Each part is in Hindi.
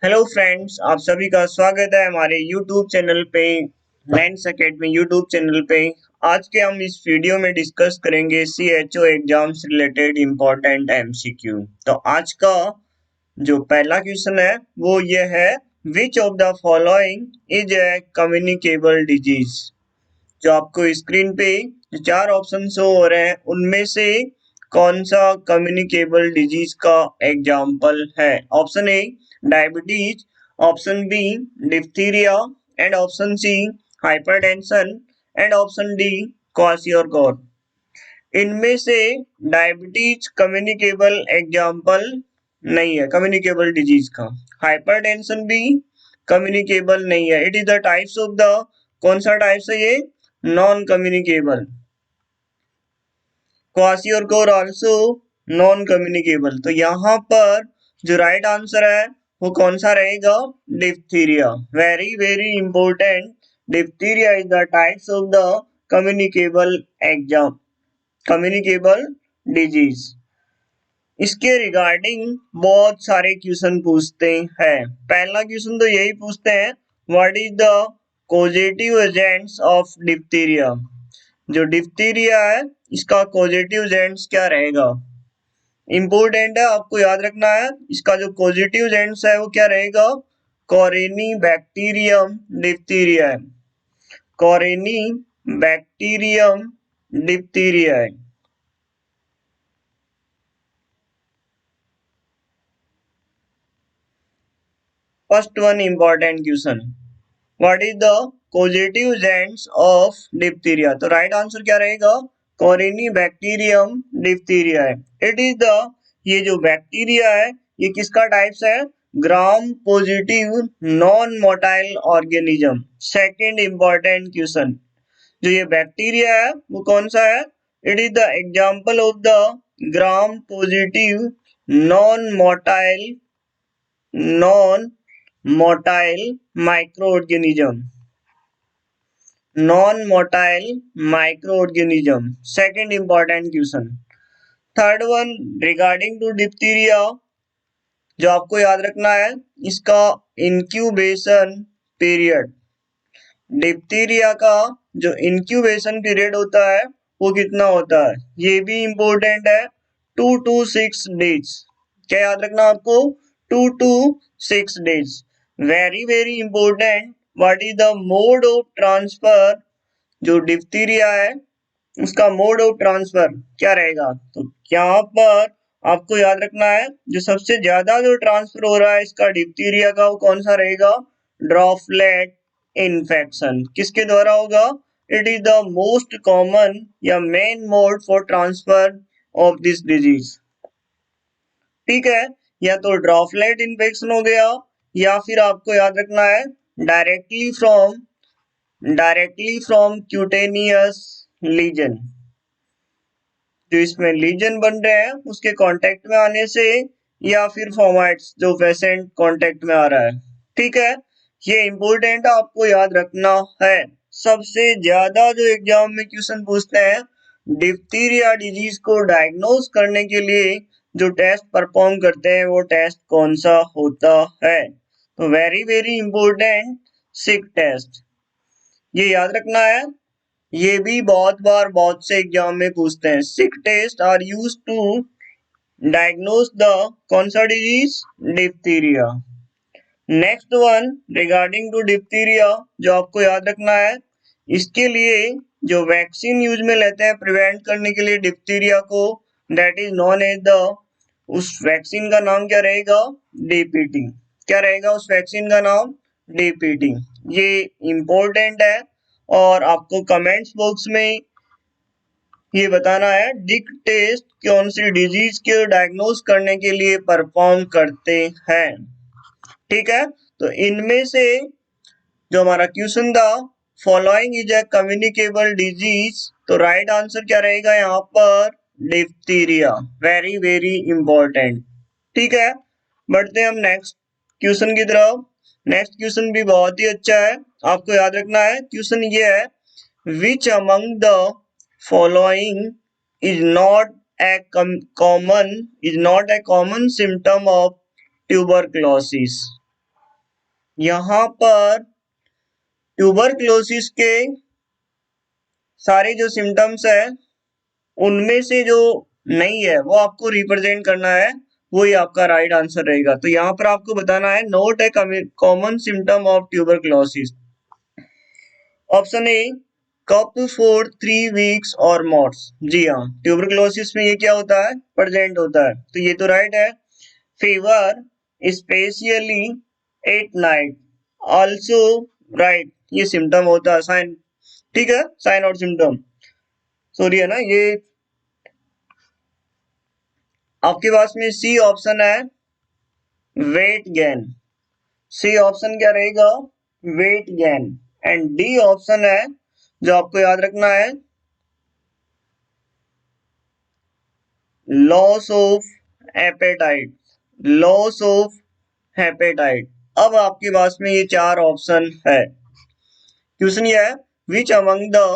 हेलो फ्रेंड्स, आप सभी का स्वागत है हमारे यूट्यूब चैनल पे, लैंड्स एकेडमी यूट्यूब चैनल पे। आज के हम इस वीडियो में डिस्कस करेंगे CHO एग्जाम से रिलेटेड इम्पोर्टेंट MCQ। तो आज का जो पहला क्वेश्चन है वो ये है, which of the following is a communicable disease. जो आपको स्क्रीन पे जो चार ऑप्शन शो हो रहे हैं उनमें से कौन सा कम्युनिकेबल डिजीज का एग्जाम्पल है। Option A diabetes, option B diphtheria and option C hypertension and option D kwashiorkor. इनमें से डायबिटीज कम्युनिकेबल एग्जाम्पल नहीं है कम्युनिकेबल डिजीज का। हाइपरटेंशन भी कम्युनिकेबल नहीं है। It is the types of the, कौन सा टाइप्स है ये, non communicable. Kwashiorkor also non communicable. तो यहाँ पर जो राइट आंसर है वो कौन सा रहेगा, diphtheria. Very very important, diphtheria is the types of the communicable exam communicable disease. इसके रिगार्डिंग बहुत सारे क्वेश्चन पूछते हैं। पहला क्वेश्चन तो यही पूछते हैं, what is the causative agents of diphtheria. जो डिप्थीरिया है इसका कॉजेटिव एजेंट्स क्या रहेगा। इंपॉर्टेंट है, आपको याद रखना है। इसका जो कॉजेटिव एजेंट्स है वो क्या रहेगा, कोरेनी बैक्टीरियम डिप्थीरिया है। कोरेनी बैक्टीरियम डिप्थीरिया है। First one important question, what is the causative agents of diphtheria. तो राइट आंसर क्या रहेगा, कोरिनी बैक्टीरियम डिप्थीरिया है। इट इज द, ये जो बैक्टीरिया है ये किसका टाइप्स है, gram positive non motile organism. Second important question, जो ये बैक्टीरिया है वो कौन सा है, it is the example of the gram positive non motile non motile micro organism. Non motile microorganism, second important question. Third one regarding to diphtheria, जो आपको याद रखना है, इसका इंक्यूबेशन पीरियड। डिप्थीरिया का जो इंक्यूबेशन पीरियड होता है वो कितना होता है, ये भी इंपॉर्टेंट है, 2 to 6 डेज। क्या याद रखना आपको, 2 to 6 days. Very very important, what is the mode of transfer. जो डिप्थीरिया है उसका मोड ऑफ ट्रांसफर क्या रहेगा। तो यहाँ पर आपको याद रखना है, जो सबसे ज्यादा जो ट्रांसफर हो रहा है इसका डिप्थीरिया का वो कौन सा रहेगा, ड्रॉपलेट इन्फेक्शन। किसके द्वारा होगा, it is the most common या main mode for transfer of this disease. ठीक है, या तो ड्रॉपलेट इन्फेक्शन हो गया, या फिर आपको याद रखना है डायरेक्टली फ्रॉम क्यूटेनियस लीजन। जो इसमें लीजन बन रहे हैं उसके कांटेक्ट में आने से, या फिर फॉर्मेट्स जो पेशेंट कांटेक्ट में आ रहा है। ठीक है, ये इंपॉर्टेंट आपको याद रखना है। सबसे ज्यादा जो एग्जाम में क्वेश्चन पूछते हैं, डिप्थीरिया डिजीज को डायग्नोज करने के लिए जो टेस्ट परफॉर्म करते हैं वो टेस्ट कौन सा होता है। तो वेरी वेरी इंपॉर्टेंट, सिक टेस्ट, ये याद रखना है। ये भी बहुत बार बहुत से एग्जाम में पूछते हैं। Schick test are used to diagnose the कौन सा disease, diphtheria. Next one regarding to diphtheria, जो आपको याद रखना है, इसके लिए जो वैक्सीन यूज में लेते हैं प्रिवेंट करने के लिए डिप्थीरिया को, that is known as the, उस वैक्सीन का नाम क्या रहेगा, DPT। क्या रहेगा उस वैक्सीन का नाम, DPT। ये इंपॉर्टेंट है और आपको कमेंट्स बॉक्स में ये बताना है, डिक टेस्ट कौन सी डिजीज के डायग्नोज करने के लिए परफॉर्म करते हैं। ठीक है, तो इनमें से जो हमारा क्वेश्चन था, following is a communicable disease, तो राइट आंसर क्या रहेगा यहाँ पर, डिप्थीरिया। Very very important. ठीक है, बढ़ते हैं हम नेक्स्ट क्वेश्चन की तरफ। नेक्स्ट क्वेश्चन भी बहुत ही अच्छा है, आपको याद रखना है। क्वेश्चन ये है, which among the following is not a common symptom of tuberculosis। यहाँ पर ट्यूबरक्लोसिस के सारे जो सिम्टम्स है उनमें से जो नहीं है वो आपको रिप्रेजेंट करना है, वही आपका राइट आंसर रहेगा। तो यहाँ पर आपको बताना है note A common symptom of tuberculosis. Option A, cup for 3 weeks और मोर्स। जी हाँ, ट्यूबरक्लोसिस में ये क्या होता है, प्रेजेंट होता है, तो ये तो राइट है। Fever specially at night also right, ये सिम्टम होता है, साइन, ठीक है, साइन और सिम्टम, सॉरी है ना ये। आपके पास में सी ऑप्शन है वेट गेन, सी ऑप्शन क्या रहेगा, weight gain. And D option है जो आपको याद रखना है, loss of appetite, loss of हेपेटाइट। अब आपके पास में ये चार ऑप्शन है। क्वेश्चन ये है, which among the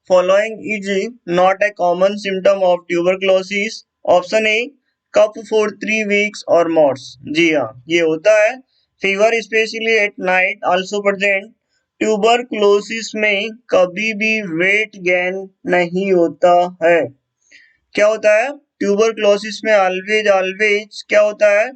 following is not a common symptom of tuberculosis. Option A, cough for 3 weeks और मोर्स। जी हाँ, ये होता है। Fever specially at night also present. Tuberculosis में कभी भी वेट गेन नहीं होता है। क्या होता है, ट्यूबरक्लोसिस में ऑलवेज ऑलवेज क्या होता है,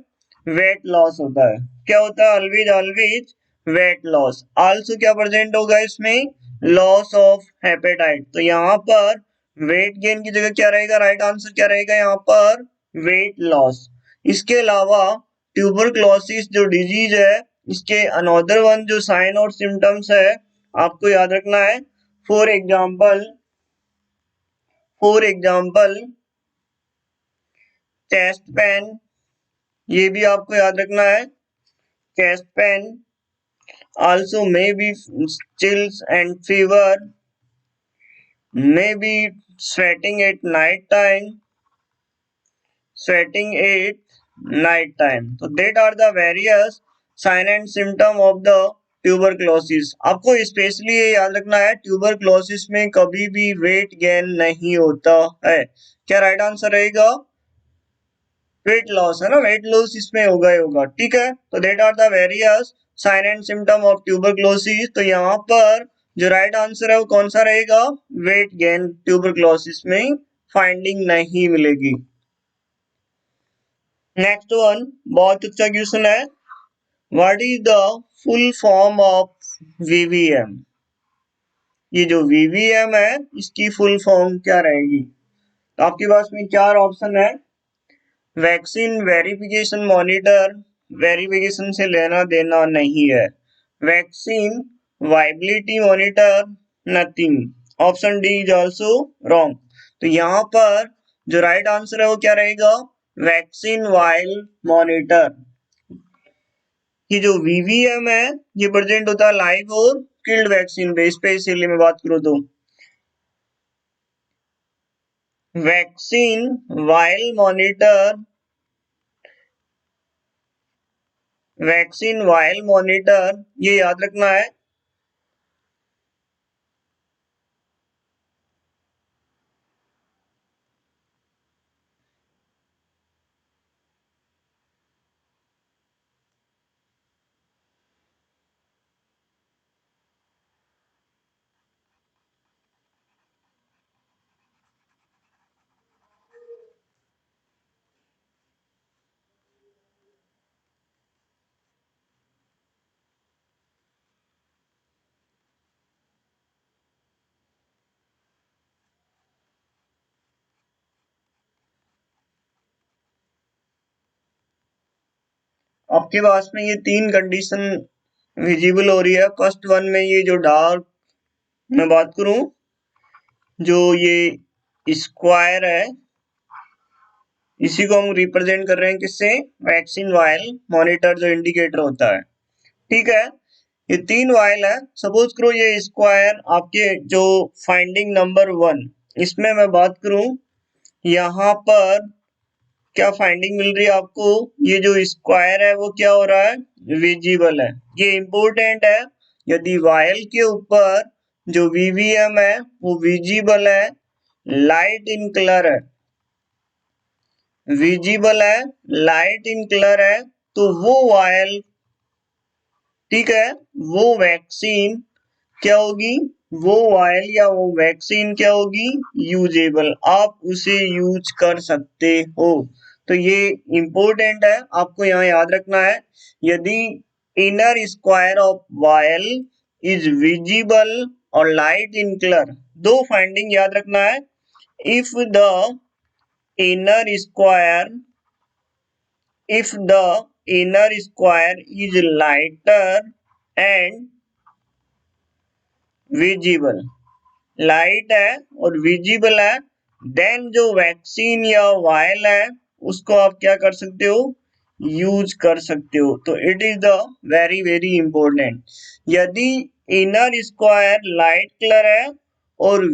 वेट लॉस होता है। क्या होता है, always always weight loss. Also क्या प्रेजेंट होगा इसमें, लॉस ऑफ हेपेटाइट। तो यहाँ पर वेट गेन की जगह क्या रहेगा, राइट आंसर क्या रहेगा यहाँ पर, वेट लॉस। इसके अलावा ट्यूबरक्लोसिस जो डिजीज है, इसके अनदर वन जो साइन और सिम्टम्स है आपको याद रखना है। For example, for example chest pain, ये भी आपको याद रखना है, chest pain. Also may be chills and fever, may be sweating at night time, sweating at night time. So that are the various sign and symptom of the tuberculosis. आपको स्पेशली ये याद रखना है, ट्यूबरक्लोसिस में कभी भी वेट गेन नहीं होता है। क्या राइट आंसर रहेगा, वेट लॉस है ना, वेट लॉस इसमें होगा ही होगा, ठीक है। तो that are the various sign and symptom of tuberculosis. तो यहाँ पर जो राइट आंसर है वो कौन सा रहेगा, वेट गेन ट्यूबरक्लोसिस में फाइंडिंग नहीं मिलेगी। नेक्स्ट वन बहुत अच्छा क्वेश्चन है, what is the full form of VVM. ये जो वीवीएम है इसकी फुल फॉर्म क्या रहेगी। तो आपके पास में चार ऑप्शन है, वैक्सीन वेरिफिकेशन मॉनिटर, वेरिफिकेशन से लेना देना नहीं है। Vaccine viability monitor, nothing. Option D is also wrong. तो यहाँ पर जो राइट आंसर है वो क्या रहेगा, वैक्सीन वाइल मॉनिटर। ये जो वीवीएम है ये प्रेजेंट होता है लाइव और किल्ड वैक्सीन पे। स्पेशली मैं बात करूं तो vaccine while monitor, vaccine while monitor ये याद रखना है। आपके पास में ये तीन कंडीशन विजिबल हो रही है। फर्स्ट वन में ये जो डार्क, मैं बात करूं जो ये स्क्वायर है इसी को हम रिप्रेजेंट कर रहे हैं किससे, वैक्सीन वायल मॉनिटर जो इंडिकेटर होता है, ठीक है। ये तीन वायल है, सपोज करो ये स्क्वायर आपके जो फाइंडिंग नंबर 1 इसमें मैं बात करूं, यहाँ पर क्या फाइंडिंग मिल रही है आपको, ये जो स्क्वायर है वो क्या हो रहा है, विजिबल है। ये इंपॉर्टेंट है, यदि वायल के ऊपर जो वीवीएम है वो विजिबल है, लाइट इन कलर है, विजिबल है, लाइट इन कलर है, तो वो वायल ठीक है, वो वैक्सीन क्या होगी, वो वायल या वो वैक्सीन क्या होगी, यूजेबल, आप उसे यूज कर सकते हो। तो ये इंपॉर्टेंट है, आपको यहाँ याद रखना है। यदि inner square of vial is visible और लाइट इन कलर, दो फाइंडिंग याद रखना है। If the inner square if the inner square is lighter and visible, light है और विजिबल है, देन जो वैक्सीन या वायल है उसको आप क्या कर सकते हो, यूज कर सकते हो। तो it is the very very important. यदि इनर स्क्वायर लाइट कलर है और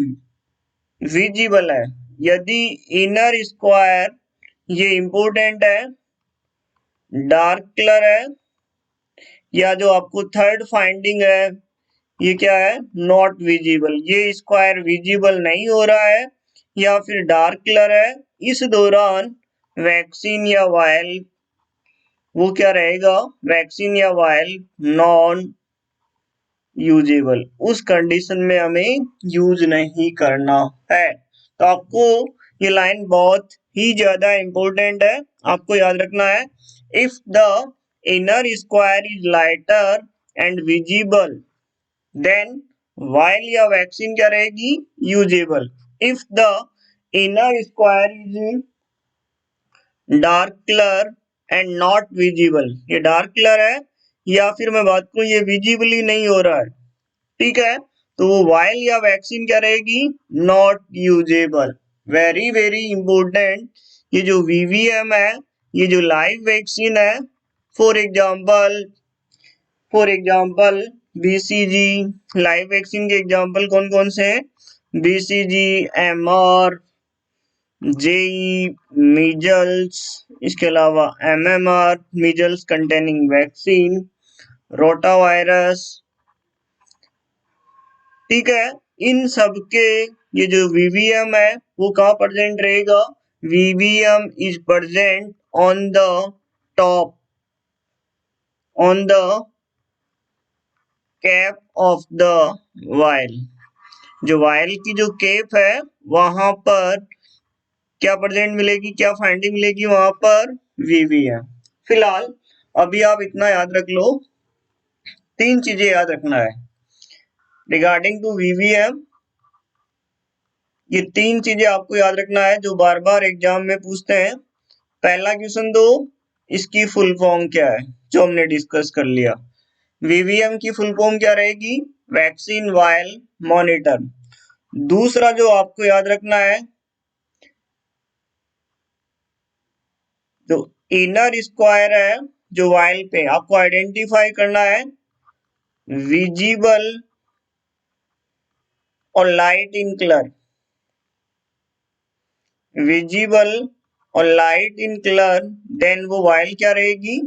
विजिबल है, यदि इनर स्क्वायर, ये इंपॉर्टेंट है, डार्क कलर है, या जो आपको थर्ड फाइंडिंग है ये क्या है, नॉट विजिबल, ये स्क्वायर विजिबल नहीं हो रहा है या फिर डार्क कलर है, इस दौरान वैक्सीन या वायल वो क्या रहेगा, वैक्सीन या वायल नॉन यूजेबल, उस कंडीशन में हमें यूज नहीं करना है। तो आपको ये लाइन बहुत ही ज्यादा इंपॉर्टेंट है, आपको याद रखना है। If the inner square is lighter and visible, then vial या वैक्सीन क्या रहेगी, usable. If the inner square is dark colour and not visible, ये डार्क कलर है या फिर मैं बात करूं ये विजिबल ही नहीं हो रहा है, ठीक है, तो वो वाइल या वैक्सीन क्या रहेगी, not usable. Very very important, ये जो वीवीएम है, ये जो लाइव वैक्सीन है, for example BCG, live vaccine के एग्जांपल कौन कौन से हैं, बीसीजी, एमआर, जेई, मीजल्स, इसके अलावा MMR, measles containing vaccine, rota virus, ठीक है। इन सब के ये जो वीवीएम है वो कहाँ प्रेजेंट रहेगा, VVM is present on the top, on the cap of the vial, जो वायल की जो केप है वहां पर क्या प्रेजेंट मिलेगी, क्या फाइंडिंग मिलेगी वहां पर, वीवीएम। फिलहाल अभी आप इतना याद रख लो, तीन चीजें याद रखना है रिगार्डिंग टू वीवीएम। ये तीन चीजें आपको याद रखना है जो बार बार एग्जाम में पूछते हैं। पहला क्वेश्चन दो, इसकी फुल फॉर्म क्या है, जो हमने डिस्कस कर लिया। वीवीएम की फुल फॉर्म क्या रहेगी, वैक्सीन वायल मॉनिटर। दूसरा जो आपको याद रखना है, जो इनर स्क्वायर है जो वायल पे, आपको आइडेंटिफाई करना है विजिबल और लाइट इन कलर, विजिबल और लाइट इन कलर, देन वो वायल क्या रहेगी,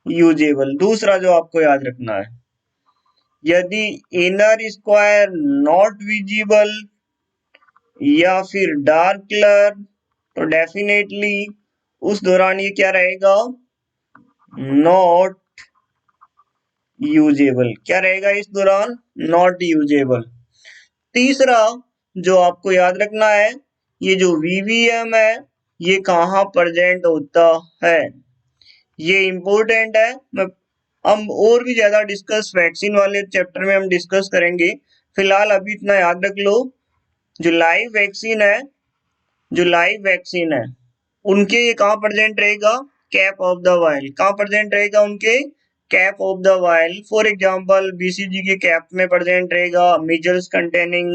यूजेबल। दूसरा जो आपको याद रखना है, यदि इनर स्क्वायर नॉट विजिबल या फिर डार्क कलर, तो डेफिनेटली उस दौरान ये क्या रहेगा, नॉट यूजेबल, क्या रहेगा इस दौरान, नॉट यूजेबल। तीसरा जो आपको याद रखना है, ये जो वीवीएम है ये कहाँ प्रेजेंट होता है, ये इंपॉर्टेंट है। मैं हम और भी ज्यादा डिस्कस वैक्सीन वाले चैप्टर में हम डिस्कस करेंगे, फिलहाल अभी इतना याद रख लो, जो लाइव वैक्सीन है, जो लाइव वैक्सीन है उनके ये कहाँ प्रेजेंट रहेगा, कैप ऑफ द वायल, कहाँ प्रेजेंट रहेगा उनके, cap of the vial. For example BCG के कैप में प्रेजेंट रहेगा measles containing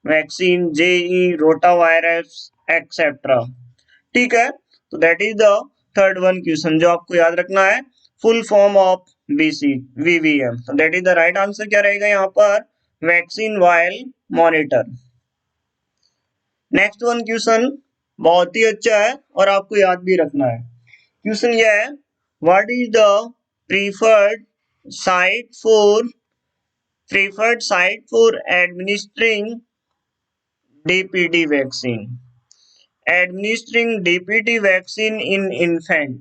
vaccine, JE, rota virus etcetera, ठीक है। तो that is the third one question जो आपको याद रखना है, full form of BC VVM. तो that is the right answer, क्या रहेगा यहाँ पर, vaccine vial monitor. Next one question बहुत ही अच्छा है और आपको याद भी रखना है। क्वेश्चन यह है, what is the preferred site for administering DPT vaccine, administering DPT vaccine in infant,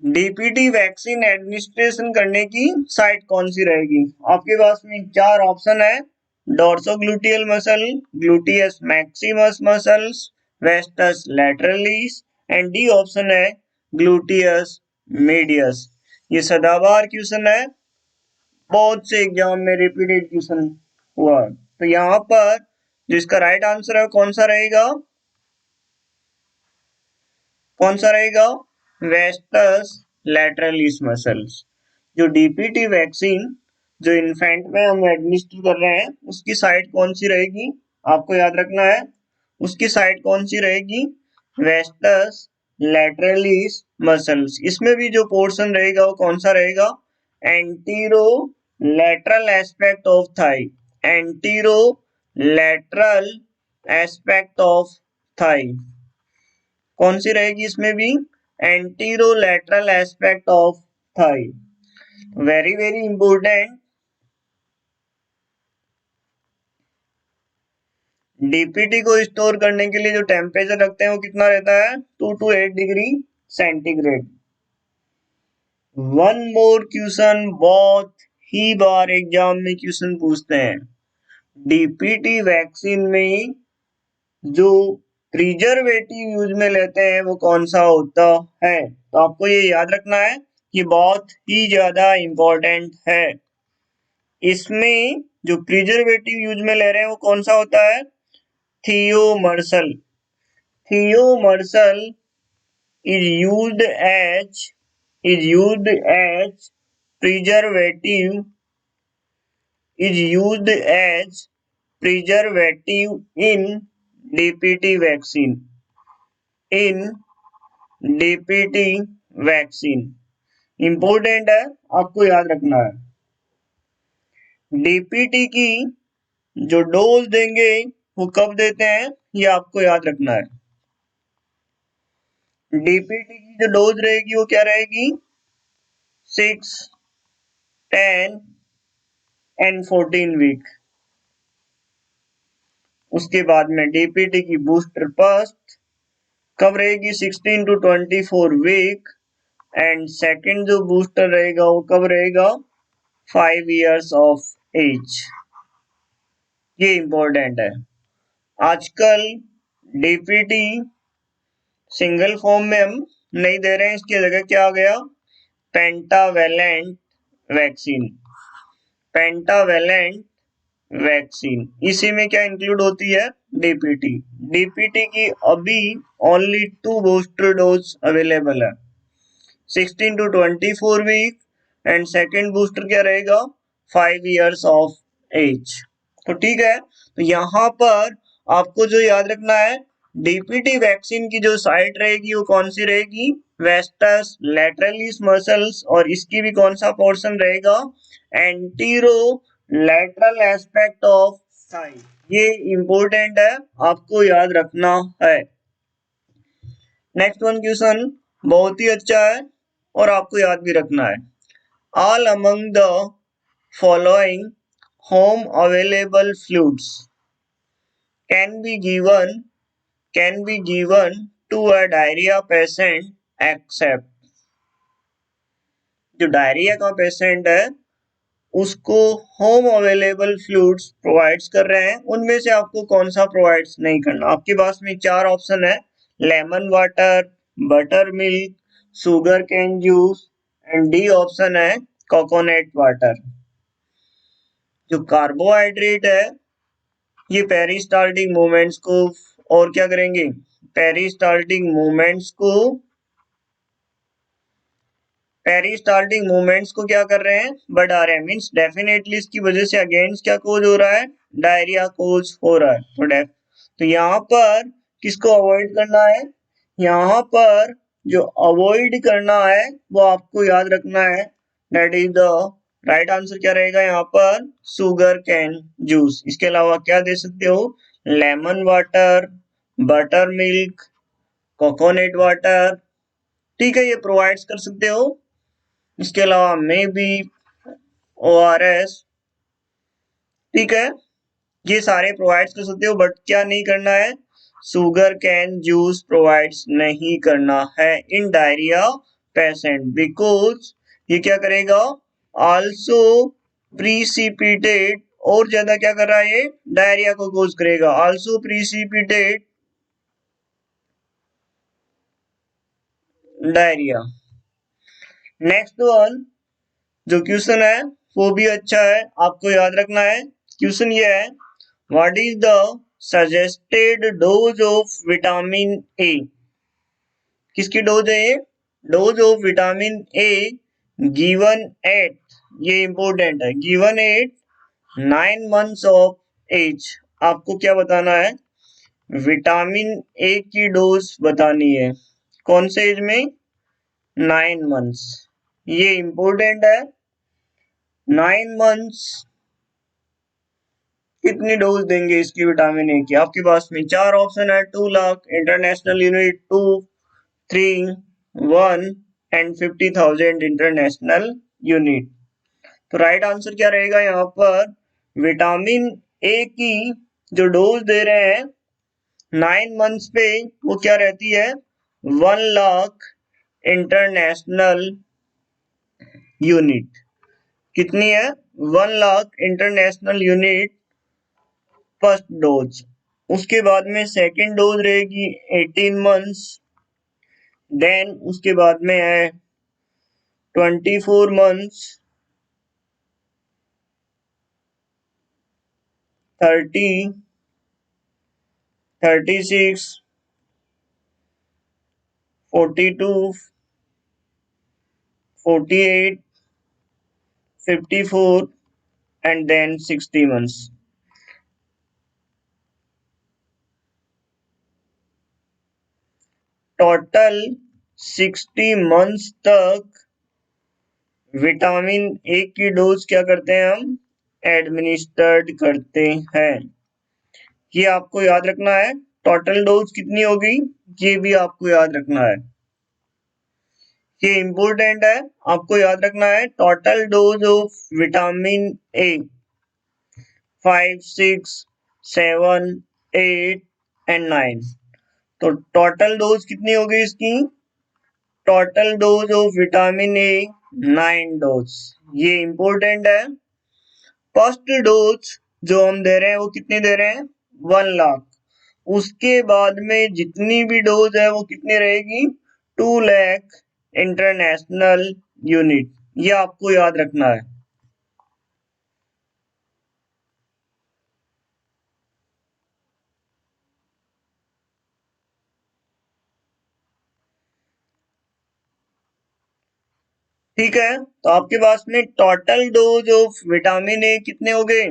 DPT vaccine administration करने की साइट कौन सी रहेगी? आपके पास में चार ऑप्शन है, dorsogluteal muscle, gluteus maximus muscles, vastus lateralis and D option है ग्लूटियस मीडियस। ये सदाबहार क्वेश्चन है, बहुत से एग्जाम में रिपीटेड क्वेश्चन हुआ। तो यहाँ पर जिसका राइट आंसर है कौन सा रहेगा? कौन सा रहेगा? Wastes lateralis muscles. जो डीपीटी वैक्सीन जो इन्फेंट में हम एडमिनिस्टर कर रहे हैं उसकी साइट कौन सी रहेगी? आपको याद रखना है उसकी साइट कौन सी रहेगी? Vastus lateralis muscles. इसमें भी जो पोर्शन रहेगा वो कौन सा रहेगा? Anterolateral aspect of thigh. Anterolateral aspect of thigh कौन सी रहेगी? इसमें भी anterolateral aspect of thigh. Very very important. DPT को स्टोर करने के लिए जो टेम्परेचर रखते हैं वो कितना रहता है? 2 to 8 degree centigrade. One more question, बहुत ही बार एग्जाम में क्वेश्चन पूछते हैं, डीपीटी वैक्सीन में जो प्रिजर्वेटिव यूज में लेते हैं वो कौन सा होता है? तो आपको ये याद रखना है, ये बहुत ही ज्यादा इंपॉर्टेंट है। इसमें जो प्रिजर्वेटिव यूज में ले रहे हैं वो कौन सा होता है? थियोमर्सल। थियोमर्सल is used as is used as preservative is used as preservative in DPT vaccine. In DPT vaccine important है, आपको याद रखना है। डीपीटी की जो डोज देंगे वो कब देते हैं ये आपको याद रखना है। डीपीटी की जो डोज रहेगी वो क्या रहेगी? 6, 10 एंड 14 वीक। उसके बाद में डीपीटी की बूस्टर फर्स्ट कब रहेगी? 16 to 24 वीक एंड सेकंड जो बूस्टर रहेगा वो कब रहेगा? 5 years ऑफ एज। ये इंपॉर्टेंट है। आजकल डीपीटी सिंगल फॉर्म में हम नहीं दे रहे हैं, इसकी जगह क्या आ गया? Pentavalent vaccine. पेंटावेलेंट वैक्सीन इसी में क्या इंक्लूड होती है? डीपीटी। डीपीटी की अभी ओनली 2 बूस्टर डोज अवेलेबल है, 16 to 24 week and second booster क्या रहेगा? 5 years ऑफ एज। तो ठीक है, तो यहाँ पर आपको जो याद रखना है, डीपीटी वैक्सीन की जो साइट रहेगी वो कौन सी रहेगी? Vastus lateralis muscles. और इसकी भी कौन सा पोर्शन रहेगा? Anterolateral aspect of Thai. ये इंपॉर्टेंट है, आपको याद रखना है। नेक्स्ट वन क्वेश्चन बहुत ही अच्छा है और आपको याद भी रखना है। All among the following home available fluids can be given to a diarrhea patient except। जो डायरिया का पेशेंट है उसको होम अवेलेबल फ्लूइड्स प्रोवाइड्स कर रहे हैं, उनमें से आपको कौन सा प्रोवाइड्स नहीं करना? आपके पास में चार ऑप्शन है, lemon water, butter milk, sugar cane juice and D option है कोकोनट वाटर। जो कार्बोहाइड्रेट है ये पेरिस्टाल्टिक मूवमेंट्स को और क्या करेंगे? पेरिस्टाल्टिक मूवमेंट्स को क्या कर रहे हैं? बढ़ा रहे हैं। मींस डेफिनेटली इसकी वजह से अगेंस्ट क्या कोज हो रहा है? डायरिया कोज हो रहा है। तो यहाँ पर किसको अवॉइड करना है? यहाँ पर जो अवॉइड करना है वो आपको याद रखना है, that is the right answer क्या रहेगा यहाँ पर? Sugar cane juice. इसके अलावा क्या दे सकते हो? Lemon water, butter milk, coconut water. ठीक है, ये प्रोवाइड कर सकते हो। इसके अलावा मे बी ORS। ठीक है, ये सारे प्रोवाइड कर सकते हो, बट क्या नहीं करना है? शुगर कैन जूस प्रोवाइड्स नहीं करना है इन डायरिया पेशेंट, बिकॉज ये क्या करेगा, आल्सो प्रीसिपिटेट, और ज्यादा क्या कर रहा है, ये डायरिया को कोज करेगा, आल्सो प्रीसिपिटेट डायरिया। नेक्स्ट वन जो क्वेश्चन है वो भी अच्छा है, आपको याद रखना है। क्वेश्चन ये है, what is the suggested dose of vitamin A. किसकी डोज है ये, dose of vitamin A given at, ये इंपॉर्टेंट है, given at 9 months of age. आपको क्या बताना है, विटामिन ए की डोज बतानी है, कौन से एज में, 9 months। ये इंपॉर्टेंट है, 9 months कितनी डोज देंगे इसकी विटामिन ए की, आपके पास में चार ऑप्शन है, 2 lakh international unit, 2, 3, 1 and 50,000 international unit. तो राइट आंसर क्या रहेगा यहाँ पर, विटामिन ए की जो डोज दे रहे हैं 9 months पे वो क्या रहती है, 1 लाख इंटरनेशनल यूनिट। कितनी है, 1 lakh international unit first dose. उसके बाद में सेकेंड डोज रहेगी 18 months, देन उसके बाद में है 24 months, 30, 36, 42, 48, 54 and then 60 months। Total 60 months तक विटामिन ए की डोज क्या करते हैं, हम एडमिनिस्टर्ड करते हैं। ये आपको याद रखना है, टोटल डोज कितनी होगी ये भी आपको याद रखना है, ये इंपॉर्टेंट है, आपको याद रखना है। Total dose of vitamin A 5, 6, 7, 8 and 9। तो टोटल डोज कितनी होगी इसकी, total dose of vitamin A 9 dose. ये इंपॉर्टेंट है। फर्स्ट डोज जो हम दे रहे हैं वो कितनी दे रहे हैं, 1 लाख। उसके बाद में जितनी भी डोज है वो कितनी रहेगी, 2 लाख इंटरनेशनल यूनिट। ये आपको याद रखना है। ठीक है, तो आपके पास में टोटल डोज ऑफ विटामिन ए कितने हो गए,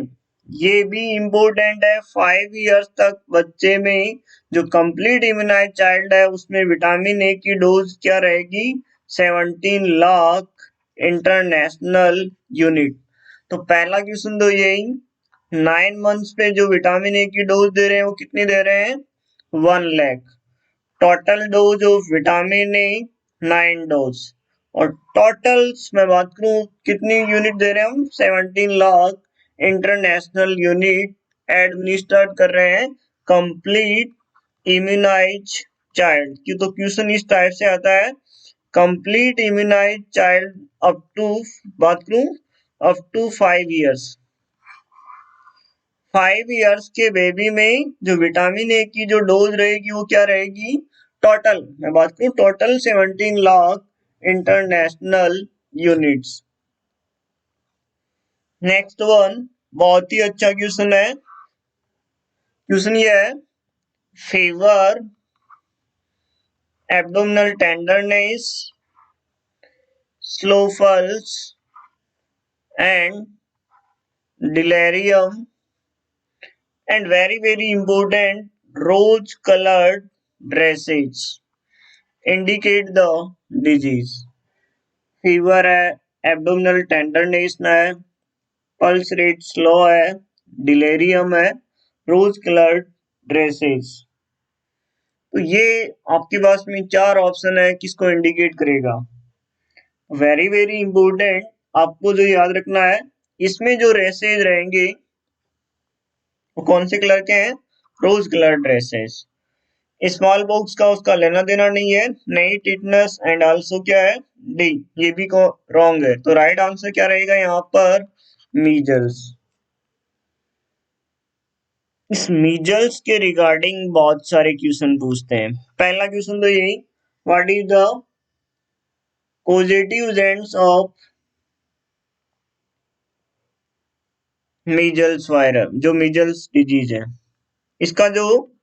ये भी इंपॉर्टेंट है। 5 years तक बच्चे में जो कंप्लीट इम्यूनाइज चाइल्ड है उसमें विटामिन ए की डोज क्या रहेगी, 17 लाख इंटरनेशनल यूनिट। तो पहला क्वेश्चन तो यही, 9 months पे जो विटामिन ए की डोज दे रहे हैं वो कितनी दे रहे हैं, 1 lakh. Total dose of vitamin A 9 dose, और टोटल्स में बात करूं कितनी यूनिट दे रहे हैं हम, 17 लाख इंटरनेशनल यूनिट एडमिनिस्टर्ड कर रहे हैं कंप्लीट इम्यूनाइज चाइल्ड की। तो क्वेश्चन इस टाइप से आता है, complete immunize child up to, बात करूं अप टू 5 years, 5 years के बेबी में जो विटामिन ए की जो डोज रहेगी वो क्या रहेगी, टोटल मैं बात करूं total 17 lakh international units. Next one बहुत ही अच्छा क्वेश्चन है। क्वेश्चन ये है, fever, abdominal tenderness, slow pulse and delirium and very important rose colored dresses indicate the disease। Fever है, एब्डोमिनल टेंडरनेस है, पल्स रेट स्लो है, डिलेरियम है, रोज कलर्ड ड्रेसेस। तो ये आपके पास में चार ऑप्शन है, किसको इंडिकेट करेगा, वेरी इंपॉर्टेंट। आपको जो याद रखना है, इसमें जो रेसेस रहेंगे वो कौन से कलर के हैं, रोज कलर ड्रेसेस। स्मॉल बॉक्स का उसका लेना देना नहीं है, नहीं टिटनस एंड आल्सो क्या है डी, ये भी रॉन्ग है। तो राइट आंसर क्या रहेगा यहाँ पर मीजल्स। इस मीजल्स के रिगार्डिंग बहुत सारे क्वेश्चन पूछते हैं। पहला क्वेश्चन तो यही, what is the positive agents of measles virus, जो मीजल्स डिजीज है, इसका जो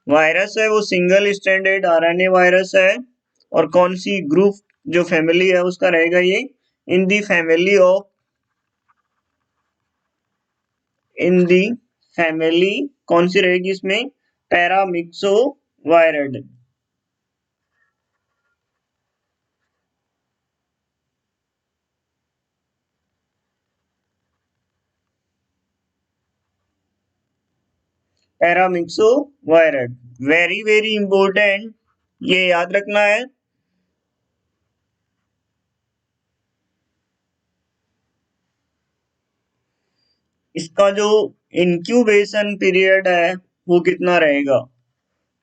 वायरस है वो सिंगल स्टैंडर्ड आरएनए वायरस है। और कौन सी ग्रुप जो फैमिली है उसका रहेगा ये in the family of, in the family कौन सी रहेगी इसमें, paramyxoviridae. Paramyxoviridae, very very important, ये याद रखना है। इसका जो इंक्यूबेशन पीरियड है वो कितना रहेगा,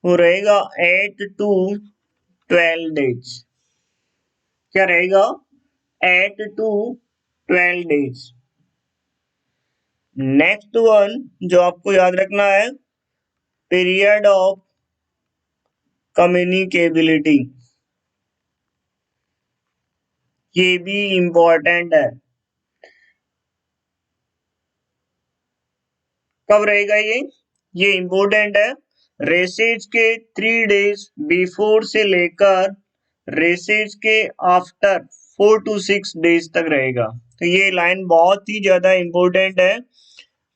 वो रहेगा 8 to 12 days। क्या रहेगा 8 to 12 days। नेक्स्ट वन जो आपको याद रखना है, पीरियड ऑफ कम्युनिकेबिलिटी, ये भी इंपॉर्टेंट है। कब रहेगा ये इंपॉर्टेंट है। रेसेज के 3 days बिफोर से लेकर रेसेज के आफ्टर 4 to 6 days तक रहेगा। तो ये लाइन बहुत ही ज्यादा इंपॉर्टेंट है।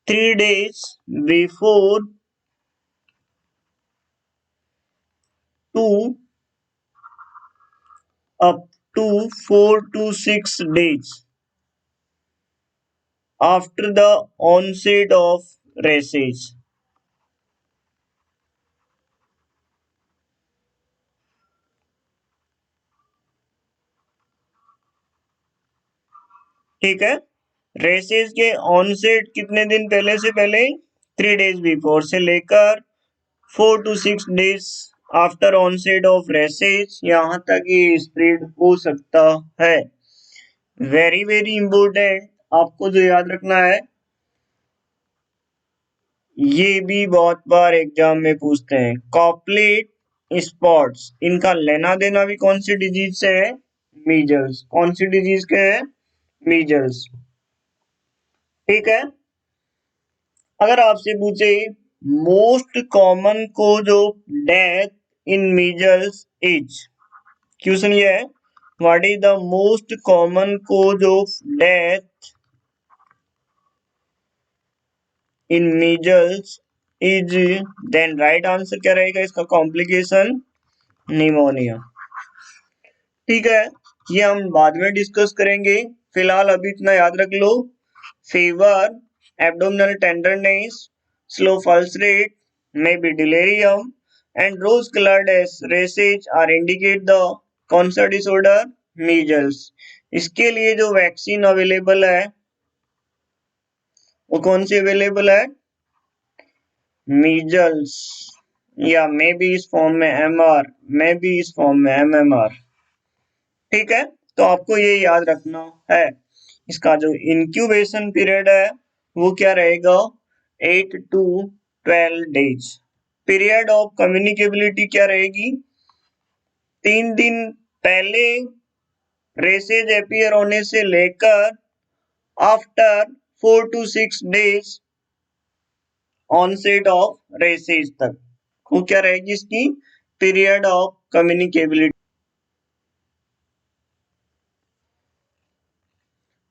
3 days before to up to 4 to 6 days after the onset of rashes. ठीक है, रेसेस के ऑनसेट कितने दिन पहले से पहले, 3 days बिफोर से लेकर 4 to 6 days after onset of rashes, यहां तक ये स्प्रेड हो सकता है। वेरी वेरी इंपॉर्टेंट, आपको जो याद रखना है, ये भी बहुत बार एग्जाम में पूछते हैं। कॉपलेट स्पॉट्स, इनका लेना देना भी कौन सी डिजीज से है, मीजल्स। कौन सी डिजीज के है, मीजल्स। ठीक है, अगर आपसे पूछे most common cause of death in measles is, question ये है, what is the most common cause of death in measles is, then right answer क्या रहेगा इसका, कॉम्प्लिकेशन निमोनिया। ठीक है, ये हम बाद में डिस्कस करेंगे, फिलहाल अभी इतना याद रख लो, fever, abdominal tenderness, slow pulse rate, maybe delirium, and rose-colored rashes are indicate the कौन सा डिसऑर्डर, मीजल्स। इसके लिए जो वैक्सीन अवेलेबल है वो कौन सी अवेलेबल है, मीजल्स, या मे बी इस फॉर्म में एमआर, मे बी इस फॉर्म में एमएमआर। ठीक है, तो आपको ये याद रखना है। इसका जो इंक्यूबेशन पीरियड है वो क्या रहेगा, 8 to 12 days। Period of communicability क्या रहेगी, 3 दिन पहले रेसेज अपीयर होने से लेकर after 4 to 6 days onset of rashes तक, वो क्या रहेगी इसकी period of communicability.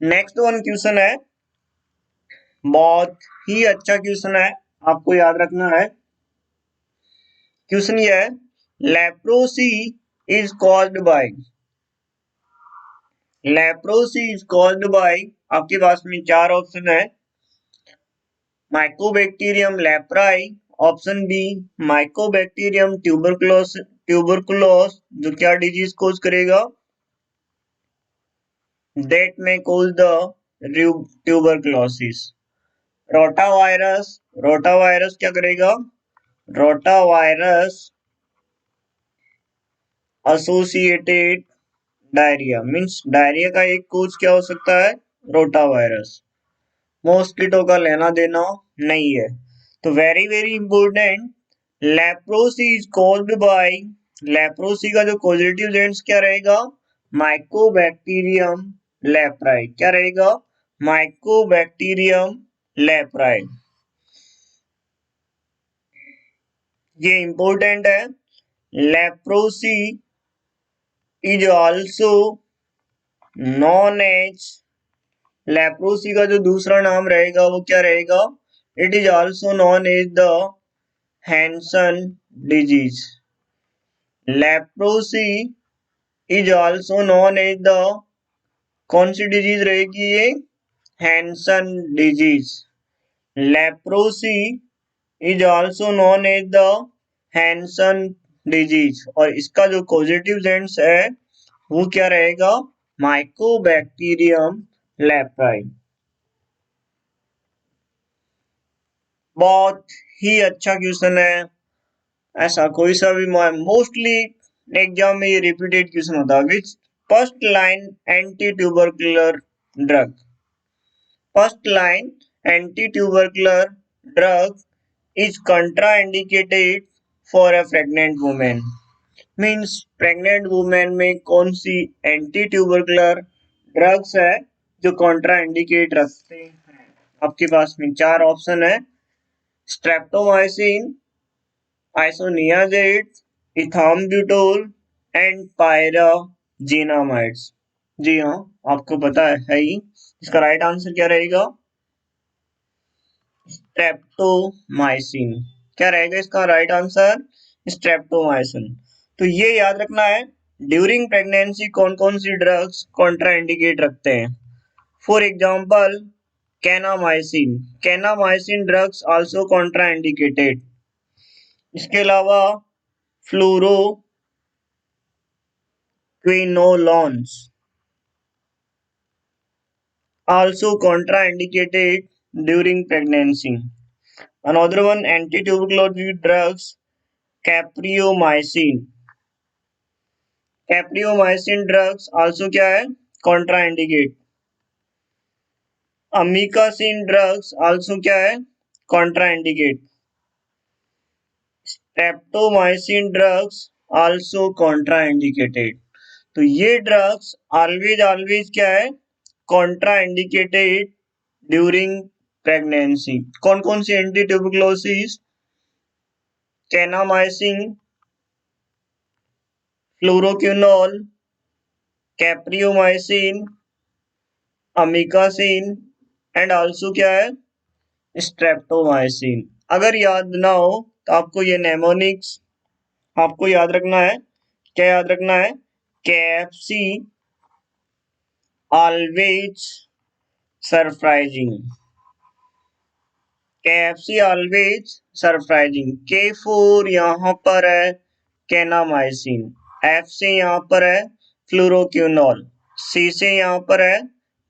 Next one question है, बहुत ही अच्छा क्वेश्चन है, आपको याद रखना है। क्वेश्चन ये है, leprosy is caused by, leprosy is caused by, आपके पास में 4 ऑप्शन है, mycobacterium leprae, option B mycobacterium tuberculosis, जो क्या डिजीज कोज करेगा, दैट में cause the tuberculosis. Rotavirus, rotavirus क्या करेगा, rotavirus associated diarrhoea means diarrhoea का एक कोज क्या हो सकता है? रोटावायरस। मॉस्किटो का लेना देना नहीं है। तो very very important, leprosy is caused by, leprosy का जो कॉजेटिव एजेंट्स क्या रहेगा? Mycobacterium leprae. क्या रहेगा? Mycobacterium leprae. ये इंपॉर्टेंट है। Leprosy is also known as, leprosy का जो दूसरा नाम रहेगा वो क्या रहेगा? It is also known as the Hansen disease. Leprosy is also known as the, कौन सी डिजीज रहेगी ये? Hansen disease. Leprosy is also known as the Hansen disease, और इसका जो पॉजिटिव जेंट्स है वो क्या रहेगा? Mycobacterium leprae. बहुत ही अच्छा क्वेश्चन है। ऐसा कोई सा भी मोस्टली एग्जाम में ये रिपीटेड क्वेश्चन होता है। Which first line anti tubercular drug, first line anti tubercular drug is contraindicated for a pregnant women. Means pregnant women में कौन सी एंटी ट्यूबरकुलर ड्रग्स है जो कॉन्ट्रा इंडिकेट रखते हैं? आपके पास में चार ऑप्शन है: स्ट्रेप्टोमाइसिन, आइसोनियाजेड, इथाम्ब्यूटोल एंड पायराजिनामाइड्स। जी हाँ, आपको पता है ही। इसका राइट आंसर क्या रहेगा? स्ट्रेप्टोमाइसिन। क्या रहेगा इसका राइट आंसर? स्ट्रेप्टोमाइसिन। तो ये याद रखना है, ड्यूरिंग प्रेगनेंसी कौन कौन सी ड्रग्स कॉन्ट्रा इंडिकेट रखते हैं। For example kanamycin, kanamycin drugs also Contra indicated. इसके अलावा fluoroquinolones also contraindicated during pregnancy. Another one, anti-tuberculosis drugs, capreomycin. Capreomycin drugs also क्या है? Contraindicate. Amikacin drugs also क्या है? Contraindicate. Streptomycin drugs also contraindicated. तो ये ड्रग्स ऑलवेज क्या है? Contraindicated during pregnancy. कौन कौन सी anti tuberculosis? Kanamycin, fluoroquinol, capreomycin, amikacin and also क्या है? स्ट्रेप्टोमाइसिन। अगर याद ना हो तो आपको ये नेमोनिक्स आपको याद रखना है। क्या याद रखना है? KFC always surprising, KFC always surprising. K4 यहाँ पर है कैनामाइसिन, F से यहाँ पर है फ्लोरोक्विनोल, C से यहाँ पर है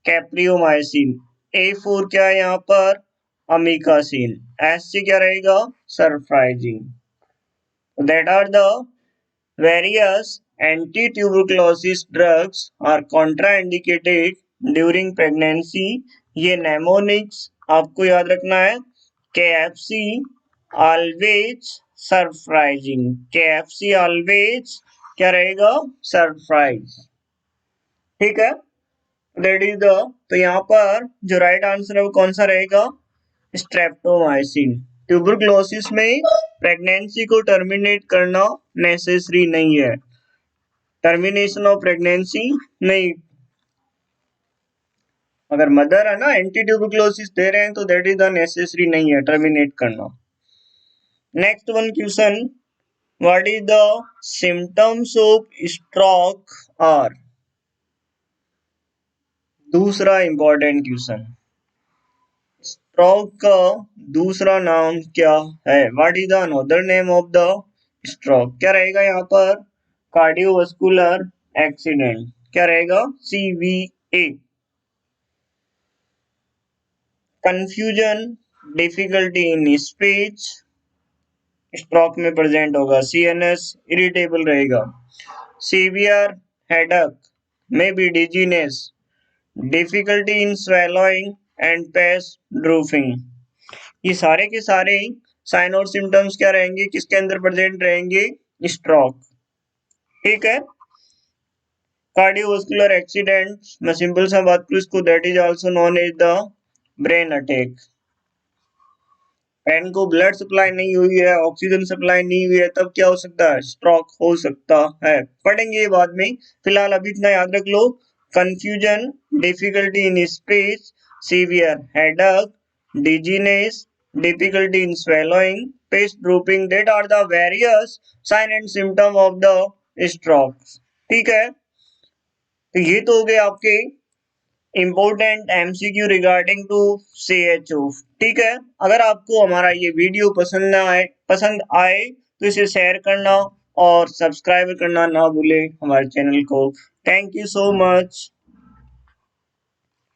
कैप्रियोमाइसिन, A4 क्या है यहाँ पर? अमीकासिन, S से क्या रहेगा? Surprising. That are the various anti-tuberculosis drugs are contraindicated during pregnancy. ये नेमोनिक्स आपको याद रखना है। KFC always surprising, KFC always क्या रहेगा? सरप्राइज। ठीक है, दैट इज द, तो यहाँ पर जो राइट आंसर है वो कौन सा रहेगा? स्ट्रेप्टोमाइसिन। ट्यूबरकुलोसिस में प्रेगनेंसी को टर्मिनेट करना नेसेसरी नहीं है, टर्मिनेशन ऑफ प्रेगनेंसी नहीं। अगर मदर है ना एंटी ट्यूबरकुलोसिस दे रहे हैं तो दैट इज द नेसेसरी नहीं है टर्मिनेट करना। Next one question, what is the symptoms of stroke are? दूसरा इंपॉर्टेंट क्वेश्चन, स्ट्रोक का दूसरा नाम क्या है? What is the another name of the stroke? क्या रहेगा यहाँ पर? Cardiovascular accident. क्या रहेगा? CVA। Confusion, difficulty in speech, stroke में प्रेजेंट होगा। CNS इरिटेबल रहेगा। सीवियर हेडेक में बी dizziness, difficulty in swallowing and face drooping. ये सारे के सारे साइन और सिम्टम्स क्या रहेंगे, किसके अंदर प्रेजेंट रहेंगे, स्ट्रोक। ठीक है। कार्डियोवास्कुलर एक्सीडेंट मैं सिंपल सा बात करूं इसको, that is also known as the brain attack. Pain को ब्लड सप्लाई नहीं हुई है, ऑक्सीजन सप्लाई नहीं हुई है, तब क्या हो सकता है, स्ट्रोक हो सकता है। पढ़ेंगे ये बाद में, फिलहाल अभी इतना याद रख लो। Confusion, difficulty in speech, severe headache, dizziness, difficulty in swallowing, face drooping, that are the various sign and symptom of the stroke। ठीक है। तो ये तो हो गए आपके important MCQ regarding to CHO। ठीक है। अगर आपको हमारा ये वीडियो पसंद आए तो इसे शेयर करना और सब्सक्राइब करना ना भूले हमारे चैनल को। Thank you so much.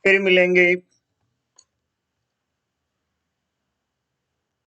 फिर मिलेंगे।